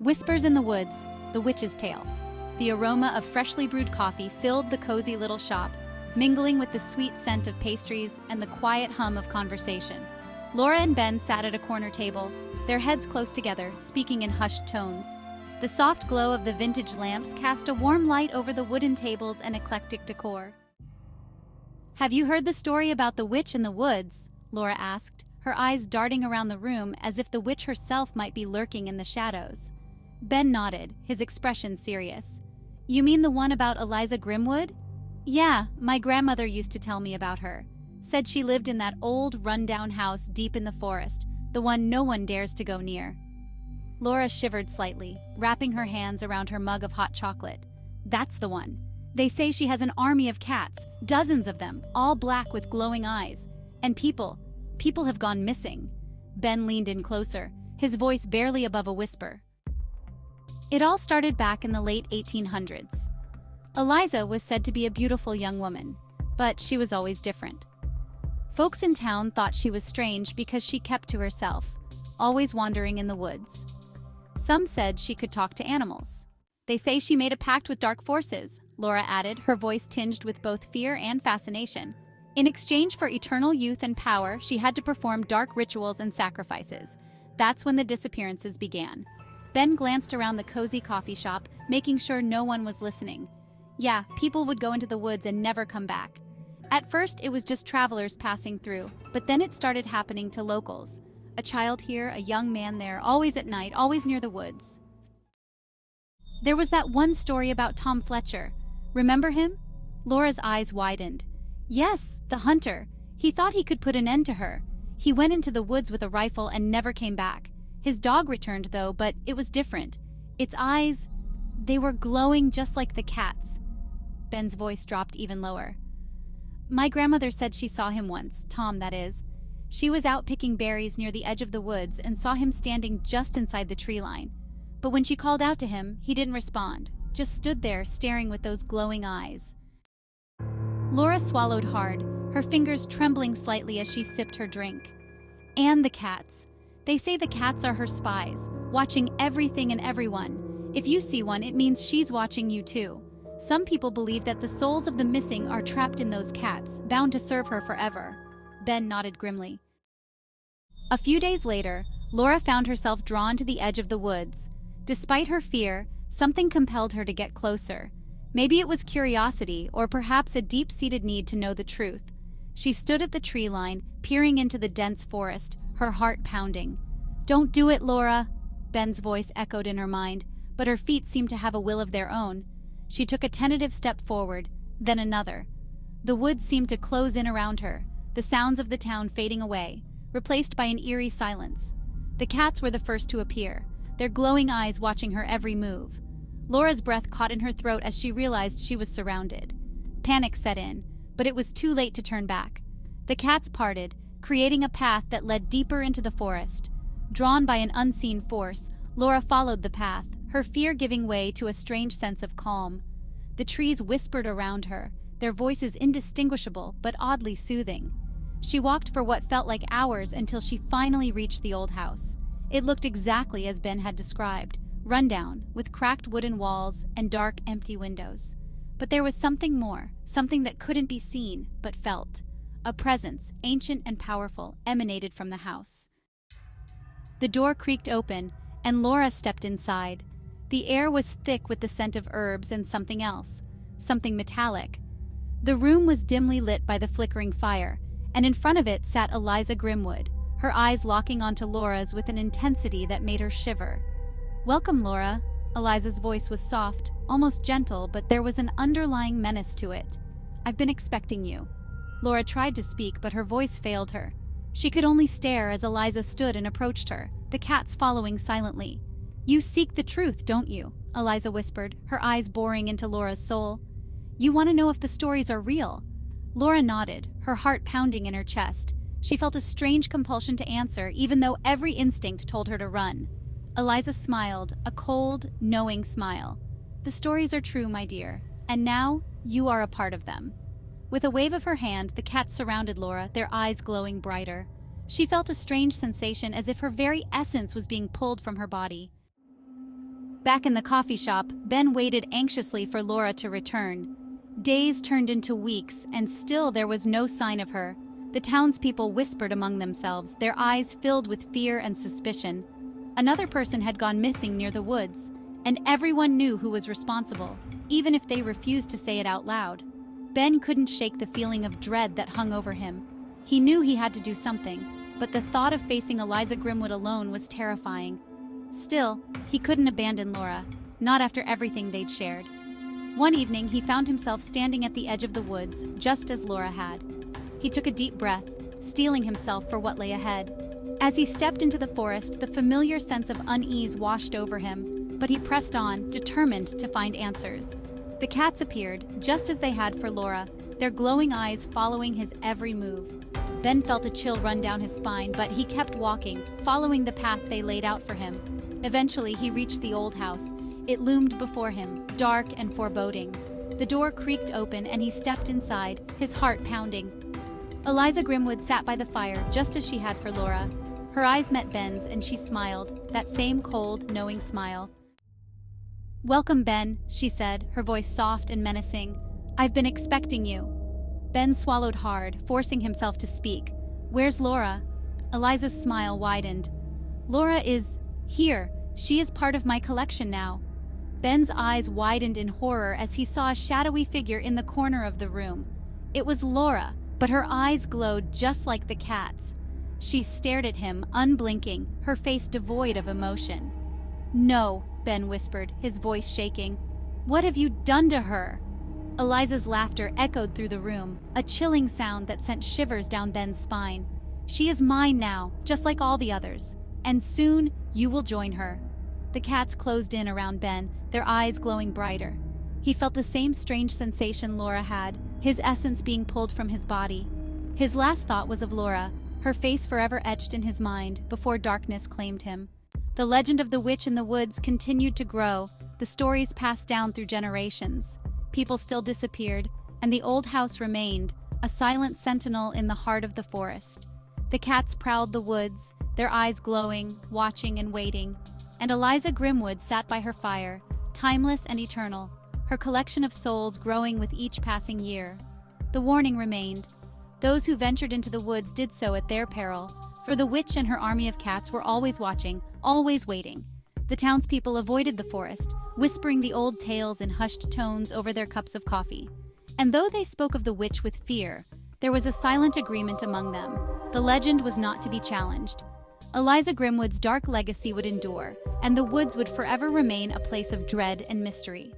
Whispers in the Woods, The Witch's Tale. The aroma of freshly brewed coffee filled the cozy little shop, mingling with the sweet scent of pastries and the quiet hum of conversation. Laura and Ben sat at a corner table, their heads close together, speaking in hushed tones. The soft glow of the vintage lamps cast a warm light over the wooden tables and eclectic decor. "Have you heard the story about the witch in the woods?" Laura asked, her eyes darting around the room as if the witch herself might be lurking in the shadows. Ben nodded, his expression serious. "You mean the one about Eliza Grimwood?" "Yeah, my grandmother used to tell me about her. Said she lived in that old, run-down house deep in the forest, the one no one dares to go near." Laura shivered slightly, wrapping her hands around her mug of hot chocolate. "That's the one. They say she has an army of cats, dozens of them, all black with glowing eyes. And people have gone missing." Ben leaned in closer, his voice barely above a whisper. It all started back in the late 1800s. Eliza was said to be a beautiful young woman, but she was always different. Folks in town thought she was strange because she kept to herself, always wandering in the woods. Some said she could talk to animals. "They say she made a pact with dark forces," Laura added, her voice tinged with both fear and fascination. "In exchange for eternal youth and power, she had to perform dark rituals and sacrifices. That's when the disappearances began." Ben glanced around the cozy coffee shop, making sure no one was listening. "Yeah, people would go into the woods and never come back. At first, it was just travelers passing through, but then it started happening to locals. A child here, a young man there, always at night, always near the woods. There was that one story about Tom Fletcher. Remember him?" Laura's eyes widened. "Yes, the hunter. He thought he could put an end to her. He went into the woods with a rifle and never came back. His dog returned, though, but it was different. Its eyes, they were glowing just like the cat's." Ben's voice dropped even lower. "My grandmother said she saw him once, Tom, that is. She was out picking berries near the edge of the woods and saw him standing just inside the tree line. But when she called out to him, he didn't respond, just stood there staring with those glowing eyes." Laura swallowed hard, her fingers trembling slightly as she sipped her drink. "And the cats. They say the cats are her spies, watching everything and everyone. If you see one, it means she's watching you too. Some people believe that the souls of the missing are trapped in those cats, bound to serve her forever." Ben nodded grimly. A few days later, Laura found herself drawn to the edge of the woods. Despite her fear, something compelled her to get closer. Maybe it was curiosity, or perhaps a deep-seated need to know the truth. She stood at the tree line, peering into the dense forest, her heart pounding. "Don't do it, Laura!" Ben's voice echoed in her mind, but her feet seemed to have a will of their own. She took a tentative step forward, then another. The woods seemed to close in around her, the sounds of the town fading away, replaced by an eerie silence. The cats were the first to appear, their glowing eyes watching her every move. Laura's breath caught in her throat as she realized she was surrounded. Panic set in, but it was too late to turn back. The cats parted, creating a path that led deeper into the forest. Drawn by an unseen force, Laura followed the path, her fear giving way to a strange sense of calm. The trees whispered around her, their voices indistinguishable but oddly soothing. She walked for what felt like hours until she finally reached the old house. It looked exactly as Ben had described, rundown, with cracked wooden walls and dark, empty windows. But there was something more, something that couldn't be seen, but felt. A presence, ancient and powerful, emanated from the house. The door creaked open, and Laura stepped inside. The air was thick with the scent of herbs and something else, something metallic. The room was dimly lit by the flickering fire, and in front of it sat Eliza Grimwood, her eyes locking onto Laura's with an intensity that made her shiver. "Welcome, Laura." Eliza's voice was soft, almost gentle, but there was an underlying menace to it. "I've been expecting you." Laura tried to speak, but her voice failed her. She could only stare as Eliza stood and approached her, the cats following silently. "You seek the truth, don't you?" Eliza whispered, her eyes boring into Laura's soul. "You want to know if the stories are real?" Laura nodded, her heart pounding in her chest. She felt a strange compulsion to answer, even though every instinct told her to run. Eliza smiled, a cold, knowing smile. "The stories are true, my dear, and now you are a part of them." With a wave of her hand, the cats surrounded Laura, their eyes glowing brighter. She felt a strange sensation as if her very essence was being pulled from her body. Back in the coffee shop, Ben waited anxiously for Laura to return. Days turned into weeks, and still there was no sign of her. The townspeople whispered among themselves, their eyes filled with fear and suspicion. Another person had gone missing near the woods, and everyone knew who was responsible, even if they refused to say it out loud. Ben couldn't shake the feeling of dread that hung over him. He knew he had to do something, but the thought of facing Eliza Grimwood alone was terrifying. Still, he couldn't abandon Laura, not after everything they'd shared. One evening, he found himself standing at the edge of the woods, just as Laura had. He took a deep breath, steeling himself for what lay ahead. As he stepped into the forest, the familiar sense of unease washed over him, but he pressed on, determined to find answers. The cats appeared, just as they had for Laura, their glowing eyes following his every move. Ben felt a chill run down his spine, but he kept walking, following the path they laid out for him. Eventually, he reached the old house. It loomed before him, dark and foreboding. The door creaked open and he stepped inside, his heart pounding. Eliza Grimwood sat by the fire, just as she had for Laura. Her eyes met Ben's and she smiled, that same cold, knowing smile. "Welcome, Ben," she said, her voice soft and menacing. "I've been expecting you." Ben swallowed hard, forcing himself to speak. "Where's Laura?" Eliza's smile widened. "Laura is here. She is part of my collection now." Ben's eyes widened in horror as he saw a shadowy figure in the corner of the room. It was Laura, but her eyes glowed just like the cat's. She stared at him, unblinking, her face devoid of emotion. "No," Ben whispered, his voice shaking. "What have you done to her?" Eliza's laughter echoed through the room, a chilling sound that sent shivers down Ben's spine. "She is mine now, just like all the others. And soon, you will join her." The cats closed in around Ben, their eyes glowing brighter. He felt the same strange sensation Laura had, his essence being pulled from his body. His last thought was of Laura, her face forever etched in his mind, before darkness claimed him. The legend of the witch in the woods continued to grow, the stories passed down through generations. People still disappeared, and the old house remained, a silent sentinel in the heart of the forest. The cats prowled the woods, their eyes glowing, watching and waiting. And Eliza Grimwood sat by her fire, timeless and eternal, her collection of souls growing with each passing year. The warning remained. Those who ventured into the woods did so at their peril, for the witch and her army of cats were always watching, always waiting. The townspeople avoided the forest, whispering the old tales in hushed tones over their cups of coffee. And though they spoke of the witch with fear, there was a silent agreement among them. The legend was not to be challenged. Eliza Grimwood's dark legacy would endure, and the woods would forever remain a place of dread and mystery.